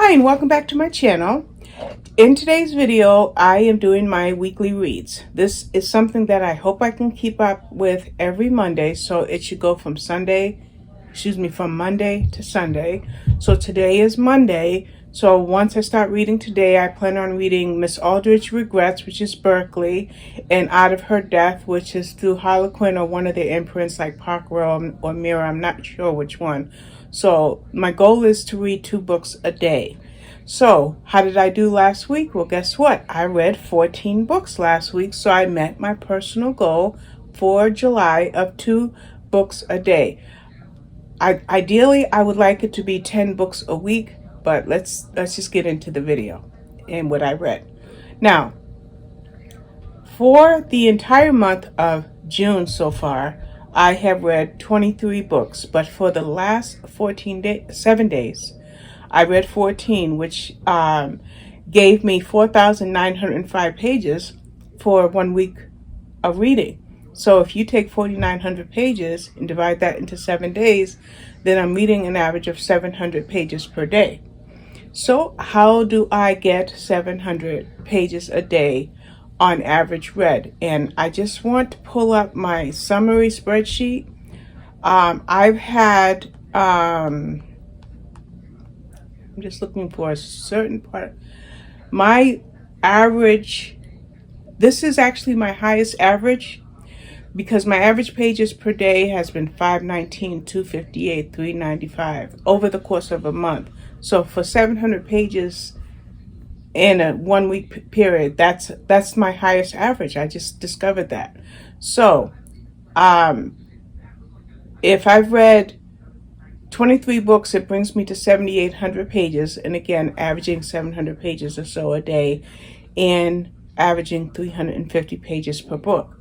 Hi and welcome back to my channel. In today's video, I am doing my weekly reads. This is something that I hope I can keep up with every Monday, so it should go from from Monday to Sunday. So today is Monday, so once I start reading today, I plan on reading Miss Aldrich Regrets, which is Berkeley, and Out of Her Death, which is through Harlequin or one of the imprints like Parkwell or Mirror. I'm not sure which one. So my goal is to read 2 books a day. So how did I do last week? Well, guess what? I read 14 books last week, so I met my personal goal for July of 2 books a day. Ideally, I would like it to be 10 books a week, but let's just get into the video and what I read. Now, for the entire month of June so far, I have read 23 books, but for the last 7 days, I read 14, which gave me 4,905 pages for 1 week of reading. So if you take 4,900 pages and divide that into 7 days, then I'm reading an average of 700 pages per day. So how do I get 700 pages a day on average read? And I just want to pull up my summary spreadsheet. I've had, I'm just looking for a certain part. My average, this is actually my highest average because my average pages per day has been 519, 258, 395 over the course of a month. So for 700 pages in a 1 week period, that's my highest average. I just discovered that. So if I've read 23 books, it brings me to 7,800 pages, and again averaging 700 pages or so a day and averaging 350 pages per book.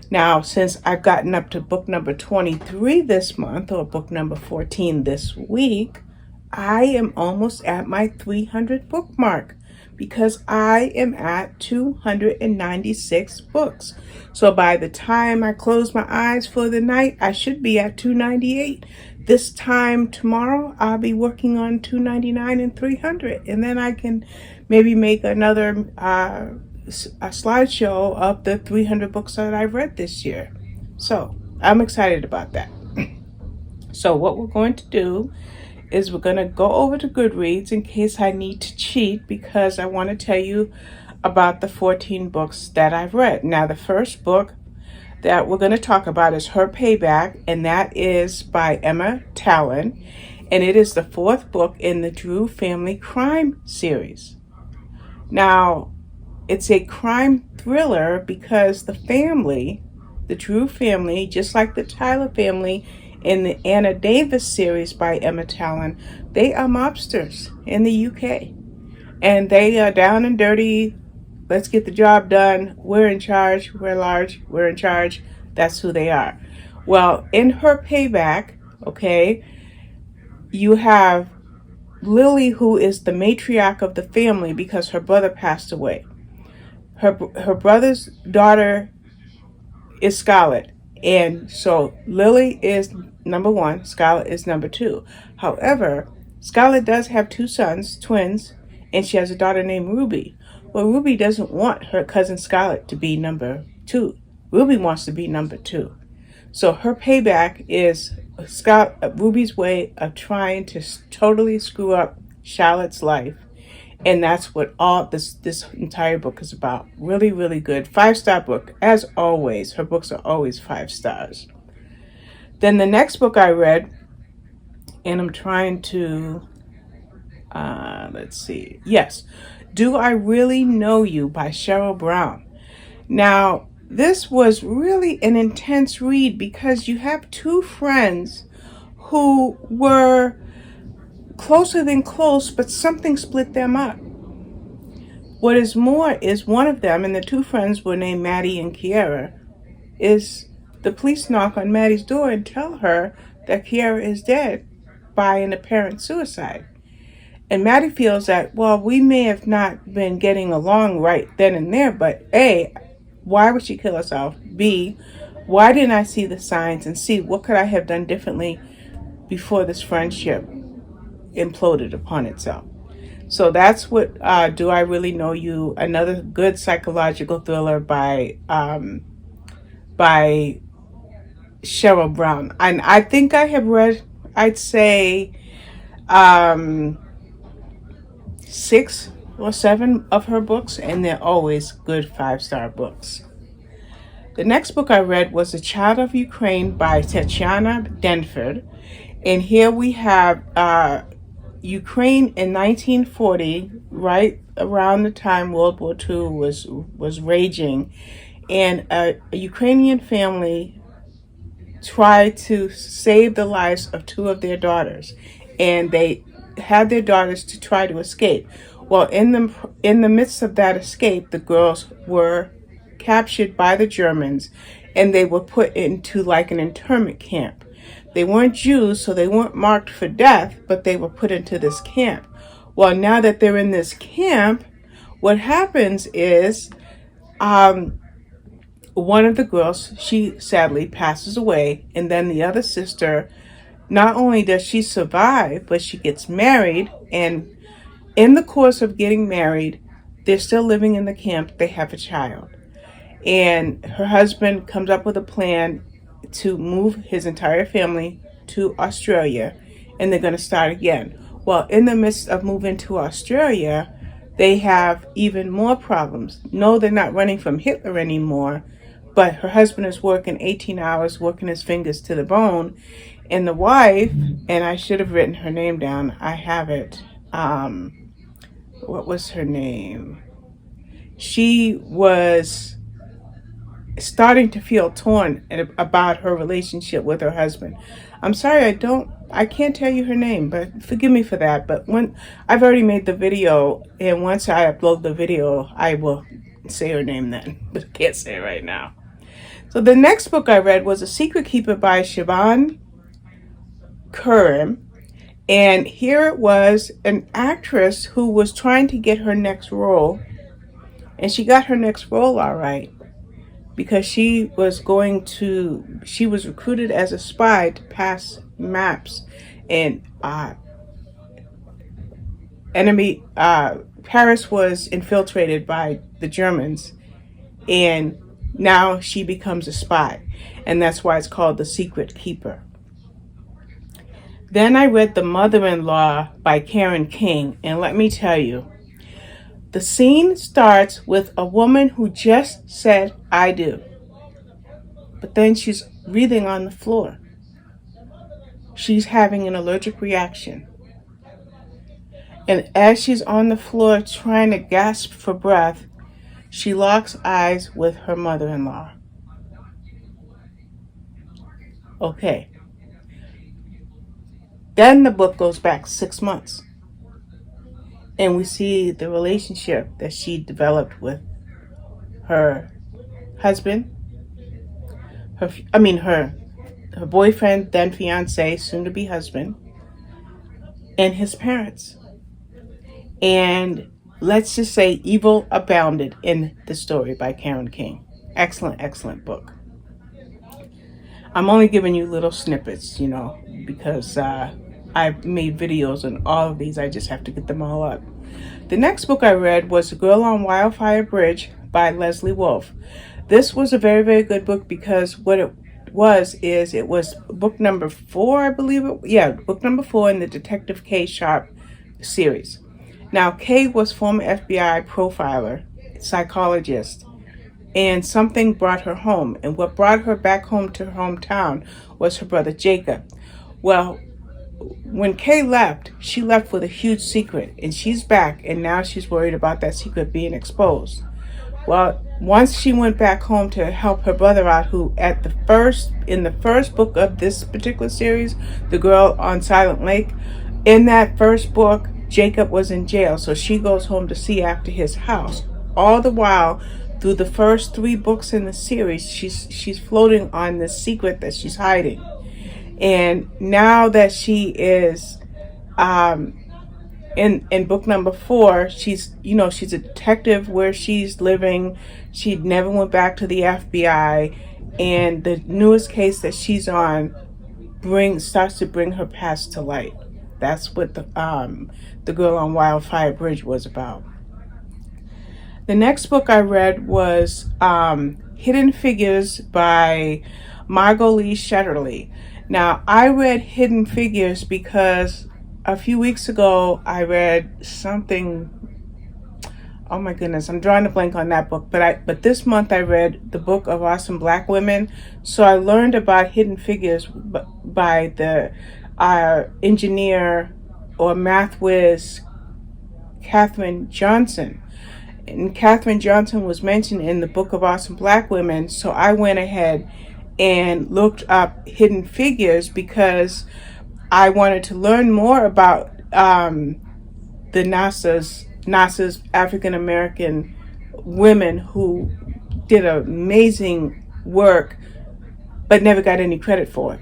Now, since I've gotten up to book number 23 this month, or book number 14 this week, I am almost at my 300 book mark because I am at 296 books. So by the time I close my eyes for the night, I should be at 298. This time tomorrow, I'll be working on 299 and 300, and then I can maybe make another a slideshow of the 300 books that I've read this year. So I'm excited about that. So what we're going to do is we're going to go over to Goodreads in case I need to cheat, because I want to tell you about the 14 books that I've read. Now, the first book that we're going to talk about is Her Payback, and that is by Emma Tallon, and it is the 4th book in the Drew family crime series. Now, it's a crime thriller because the Drew family, just like the Tyler family in the Anna Davis series by Emma Tallon, they are mobsters in the UK. And they are down and dirty. Let's get the job done. We're in charge. We're large. We're in charge. That's who they are. Well, in Her Payback, okay, you have Lily, who is the matriarch of the family because her brother passed away. Her brother's daughter is Scarlett, and so Lily is number 1, Scarlett is number 2. However, Scarlett does have 2 sons, twins, and she has a daughter named Ruby. Well, Ruby doesn't want her cousin Scarlett to be number 2. Ruby wants to be number 2. So Her Payback is Ruby's way of trying to totally screw up Charlotte's life. And that's what all this entire book is about. Really, really good. 5-star book. As always, her books are always 5 stars. Then the next book I read, and I'm trying to, let's see. Yes. Do I Really Know You by Sheryl Browne. Now, this was really an intense read because you have 2 friends who were closer than close, but something split them up. What is more is one of them, and the 2 friends were named Maddie and Kiara, is the police knock on Maddie's door and tell her that Kiara is dead by an apparent suicide. And Maddie feels that, well, we may have not been getting along right then and there, but A, why would she kill herself? B, why didn't I see the signs? And C, what could I have done differently before this friendship imploded upon itself? So that's what Do I Really Know You? Another good psychological thriller by Sheryl Browne. And I think I have read, I'd say, 6 or 7 of her books, and they're always good 5-star books. The next book I read was A Child of Ukraine by Tetyana Denford. And here we have Ukraine in 1940, right around the time World War II was raging. And a Ukrainian family tried to save the lives of 2 of their daughters. And they had their daughters to try to escape. Well, in the midst of that escape, the girls were captured by the Germans, and they were put into like an internment camp. They weren't Jews, so they weren't marked for death, but they were put into this camp. Well, now that they're in this camp, what happens is one of the girls, she sadly passes away, and then the other sister, not only does she survive, but she gets married, and in the course of getting married, they're still living in the camp, they have a child. And her husband comes up with a plan to move his entire family to Australia, and they're going to start again. Well, in the midst of moving to Australia, they have even more problems. No, they're not running from Hitler anymore, but her husband is working 18 hours, working his fingers to the bone. And the wife, and I should have written her name down, I have it. What was her name? She was starting to feel torn about her relationship with her husband. I'm sorry, I can't tell you her name, but forgive me for that. But when I've already made the video, and once I upload the video, I will say her name then, but I can't say it right now. So the next book I read was A Secret Keeper by Siobhan, Curham. And here it was an actress who was trying to get her next role, and she got her next role all right, because she was recruited as a spy to pass maps, and Paris was infiltrated by the Germans, and now she becomes a spy, and that's why it's called The Secret Keeper. Then I read The Mother-in-Law by Karen King, and let me tell you, the scene starts with a woman who just said, "I do." But then she's breathing on the floor. She's having an allergic reaction. And as she's on the floor trying to gasp for breath, she locks eyes with her mother-in-law. Okay. Then the book goes back 6 months. And we see the relationship that she developed with her husband, her boyfriend, then fiance, soon to be husband, and his parents. And let's just say evil abounded in the story by Karen King. Excellent, excellent book. I'm only giving you little snippets, because I've made videos on all of these. I just have to get them all up. The next book I read was The Girl on Wildfire Bridge by Leslie Wolfe. This was a very, very good book, because what it was book number 4, I believe it. Yeah, book number 4 in the Detective K Sharp series. Now, Kay was former FBI profiler, psychologist, and something brought her home. And what brought her back home to her hometown was her brother Jacob. Well, when Kay left, she left with a huge secret, and she's back, and now she's worried about that secret being exposed. Well, once she went back home to help her brother out, who in the first book of this particular series, The Girl on Silent Lake, in that first book, Jacob was in jail, so she goes home to see after his house. All the while, through the first 3 books in the series, she's floating on this secret that she's hiding. And now that she is in book number 4, she's a detective where she's living. She never went back to the FBI, and the newest case that she's on starts to bring her past to light. That's what the girl on Wildfire Bridge was about. The next book I read was Hidden Figures by Margot Shetterly. Now, I read Hidden Figures because a few weeks ago I read something. Oh my goodness, I'm drawing a blank on that book. But this month I read the Book of Awesome Black Women. So I learned about Hidden Figures by the engineer or math whiz Katherine Johnson. And Katherine Johnson was mentioned in the Book of Awesome Black Women. So I went ahead and looked up Hidden Figures because I wanted to learn more about the NASA's African American women who did amazing work but never got any credit for it.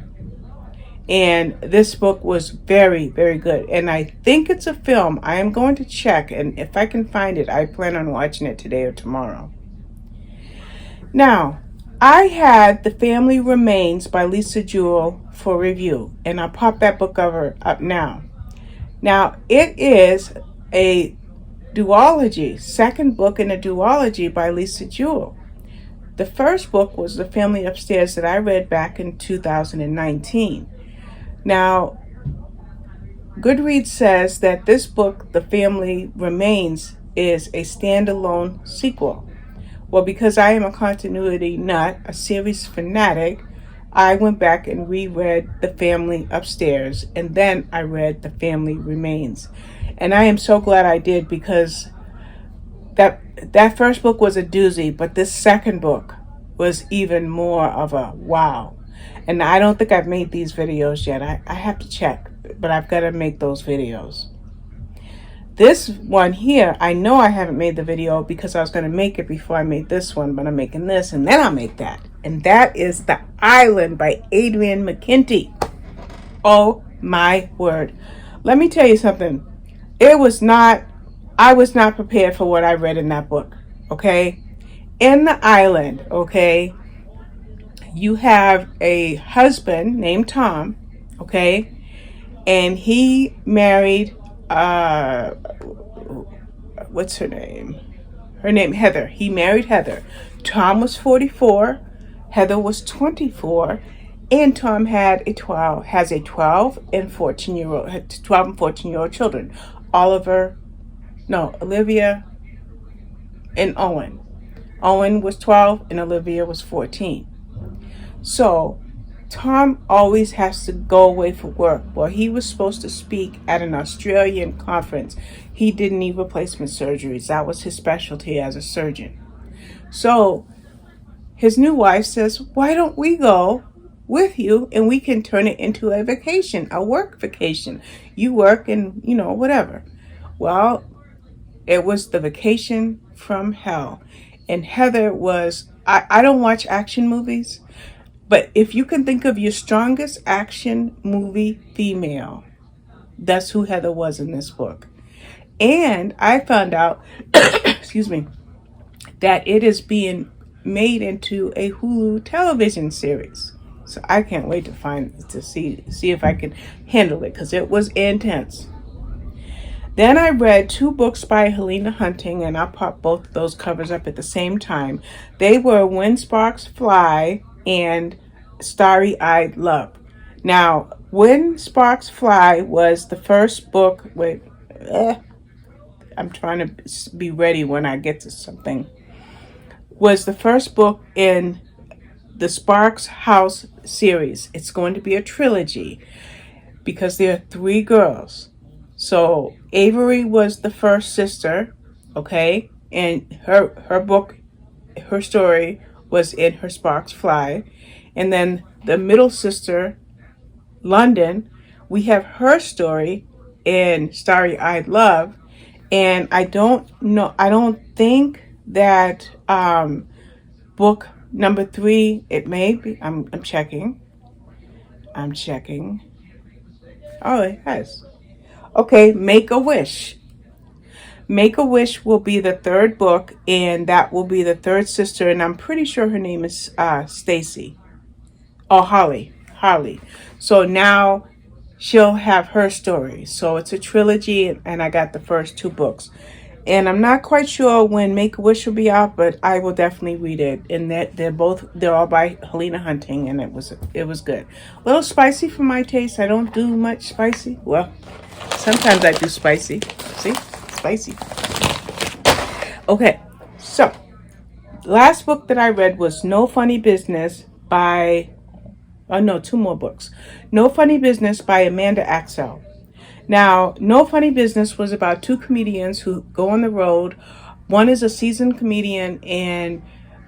And this book was very, very good. And I think it's a film. I am going to check, and if I can find it, I plan on watching it today or tomorrow. Now, I had The Family Remains by Lisa Jewell for review, and I'll pop that book cover up now. Now, it is a duology, second book in a duology by Lisa Jewell. The first book was The Family Upstairs that I read back in 2019. Now, Goodreads says that this book, The Family Remains, is a standalone sequel. Well, because I am a continuity nut, a series fanatic, I went back and reread The Family Upstairs, and then I read The Family Remains. And I am so glad I did, because that first book was a doozy, but this second book was even more of a wow. And I don't think I've made these videos yet. I have to check, but I've got to make those videos. This one here, I know I haven't made the video because I was going to make it before I made this one, but I'm making this and then I'll make that. And that is The Island by Adrian McKinty. Oh my word. Let me tell you something. I was not prepared for what I read in that book, okay? In The Island, okay, you have a husband named Tom, okay? And he married, what's her name? Her name, Heather. He married Heather. Tom was 44, Heather was 24, and Tom has a 12 and 14-year-old children. Olivia and Owen. Owen was 12 and Olivia was 14. So Tom always has to go away for work. Well, he was supposed to speak at an Australian conference. He didn't need replacement surgeries. That was his specialty as a surgeon. So his new wife says, why don't we go with you and we can turn it into a vacation, a work vacation. You work and, whatever. Well, it was the vacation from hell. And Heather was, I don't watch action movies, but if you can think of your strongest action movie female, that's who Heather was in this book. And I found out, excuse me, that it is being made into a Hulu television series. So I can't wait to see if I can handle it, because it was intense. Then I read 2 books by Helena Hunting, and I'll pop both those covers up at the same time. They were When Sparks Fly and Starry-Eyed Love. Now, When Sparks Fly was the first book. I'm trying to be ready when I get to something. Was the first book in the Sparks House series. It's going to be a trilogy because there are 3 girls. So Avery was the first sister, okay? And her book, her story was in Her Sparks Fly. And then the middle sister, London, we have her story in Starry-Eyed Love. And I don't think that book number 3, it may be, I'm checking. Oh, it has. Okay, Make a Wish. Make a Wish will be the 3rd book, and that will be the 3rd sister, and I'm pretty sure her name is Stacy. Oh, Holly. So now she'll have her story. So it's a trilogy, and I got the first 2 books. And I'm not quite sure when Make-A-Wish will be out, but I will definitely read it. And that they're all by Helena Hunting, and it was good. A little spicy for my taste. I don't do much spicy. Well, sometimes I do spicy. See? Spicy. Okay. So, last book that I read was No Funny Business by 2 more books. No Funny Business by Amanda Aksel. Now, No Funny Business was about 2 comedians who go on the road. One is a seasoned comedian, and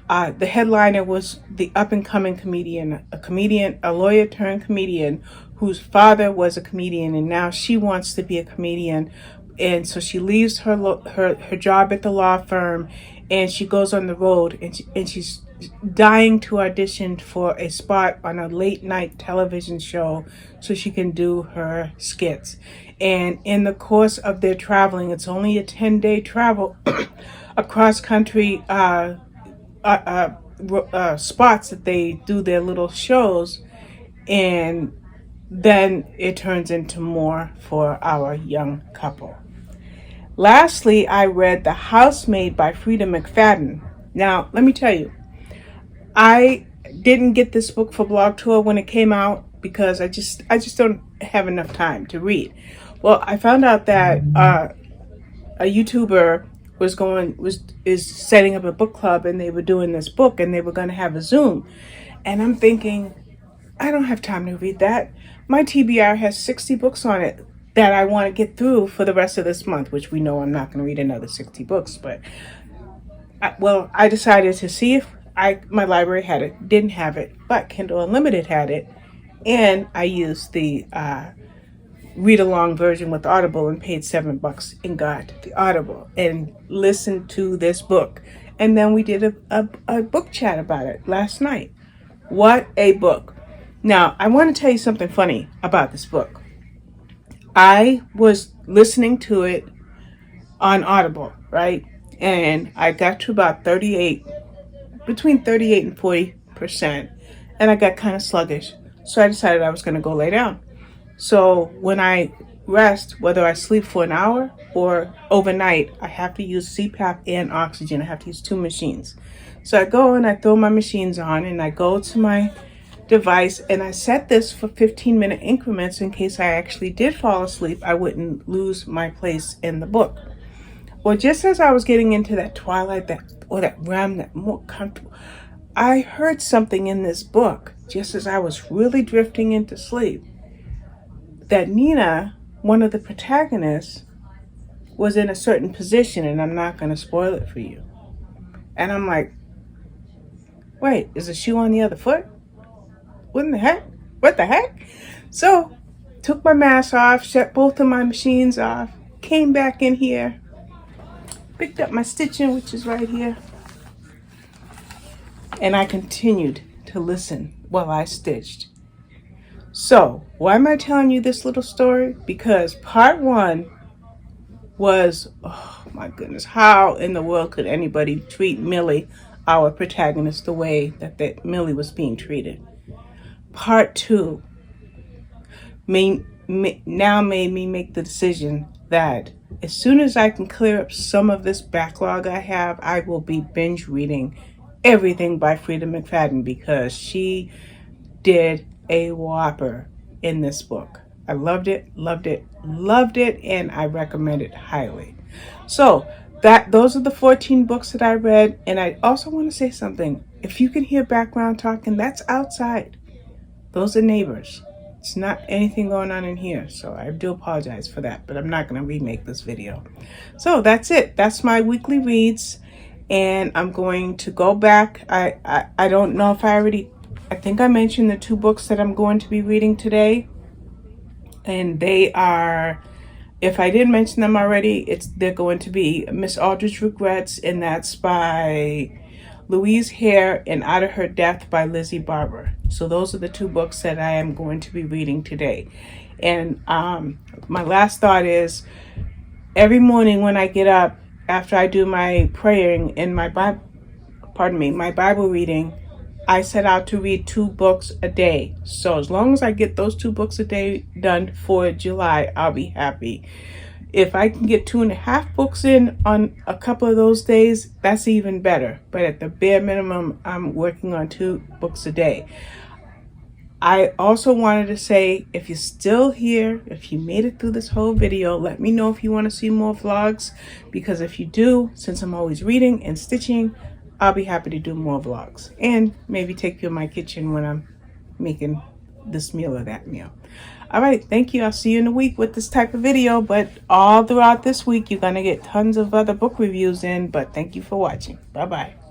the headliner was the up-and-coming comedian, a lawyer turned comedian whose father was a comedian, and now she wants to be a comedian. And so she leaves her job at the law firm, and she goes on the road, and she's dying to audition for a spot on a late night television show so she can do her skits. And in the course of their traveling, it's only a 10-day travel across country spots that they do their little shows, and then it turns into more for our young couple. Lastly, I read The Housemaid by Freida McFadden. Now, let me tell you, I didn't get this book for Blog Tour when it came out because I just don't have enough time to read. Well, I found out that a YouTuber is setting up a book club, and they were doing this book, and they were going to have a Zoom. And I'm thinking, I don't have time to read that. My TBR has 60 books on it that I want to get through for the rest of this month, which we know I'm not going to read another 60 books. But I decided to see if my library had it. Didn't have it, but Kindle Unlimited had it, and I used the read-along version with Audible and paid $7 and got the Audible and listened to this book. And then we did a book chat about it last night. What a book. Now, I want to tell you something funny about this book. I was listening to it on Audible, right? And I got to about between 38 and 40%, and I got kind of sluggish. So I decided I was going to go lay down. So when I rest, whether I sleep for an hour or overnight, I have to use CPAP and oxygen. I have to use 2 machines. So I go and I throw my machines on, and I go to my device, and I set this for 15-minute increments in case I actually did fall asleep. I wouldn't lose my place in the book. Well, just as I was getting into that twilight, that realm, that more comfortable, I heard something in this book, just as I was really drifting into sleep, that Nina, one of the protagonists, was in a certain position, and I'm not going to spoil it for you. And I'm like, wait, is the shoe on the other foot? What the heck? What the heck? So, took my mask off, shut both of my machines off, came back in here, picked up my stitching, which is right here, and I continued to listen while I stitched. So, why am I telling you this little story? Because part 1 was, oh my goodness, how in the world could anybody treat Millie, our protagonist, the way that Millie was being treated? Part 2 now made me make the decision that as soon as I can clear up some of this backlog I have, I will be binge reading everything by Freida McFadden, because she did a whopper in this book. I loved it, and I recommend it highly. So those are the 14 books that I read. And I also want to say something. If you can hear background talking, that's outside. Those are neighbors. It's not anything going on in here, so I do apologize for that, but I'm not going to remake this video. So that's it. That's my weekly reads, and I'm going to go back. I don't know if I think I mentioned the 2 books that I'm going to be reading today, and they are, if I didn't mention them already, they're going to be Miss Aldridge Regrets, and that's by Louise Hare, and Out of Her Depth by Lizzie Barber. So those are the 2 books that I am going to be reading today. And my last thought is, every morning when I get up, after I do my praying and my Bible reading, I set out to read 2 books a day. So as long as I get those 2 books a day done for July, I'll be happy. If I can get 2.5 books in on a couple of those days, that's even better. But at the bare minimum, I'm working on 2 books a day. I also wanted to say, if you're still here, if you made it through this whole video, let me know if you want to see more vlogs, because if you do, since I'm always reading and stitching, I'll be happy to do more vlogs and maybe take you in my kitchen when I'm making this meal or that meal. All right, thank you. I'll see you in a week with this type of video, but all throughout this week, you're going to get tons of other book reviews in, but thank you for watching. Bye-bye.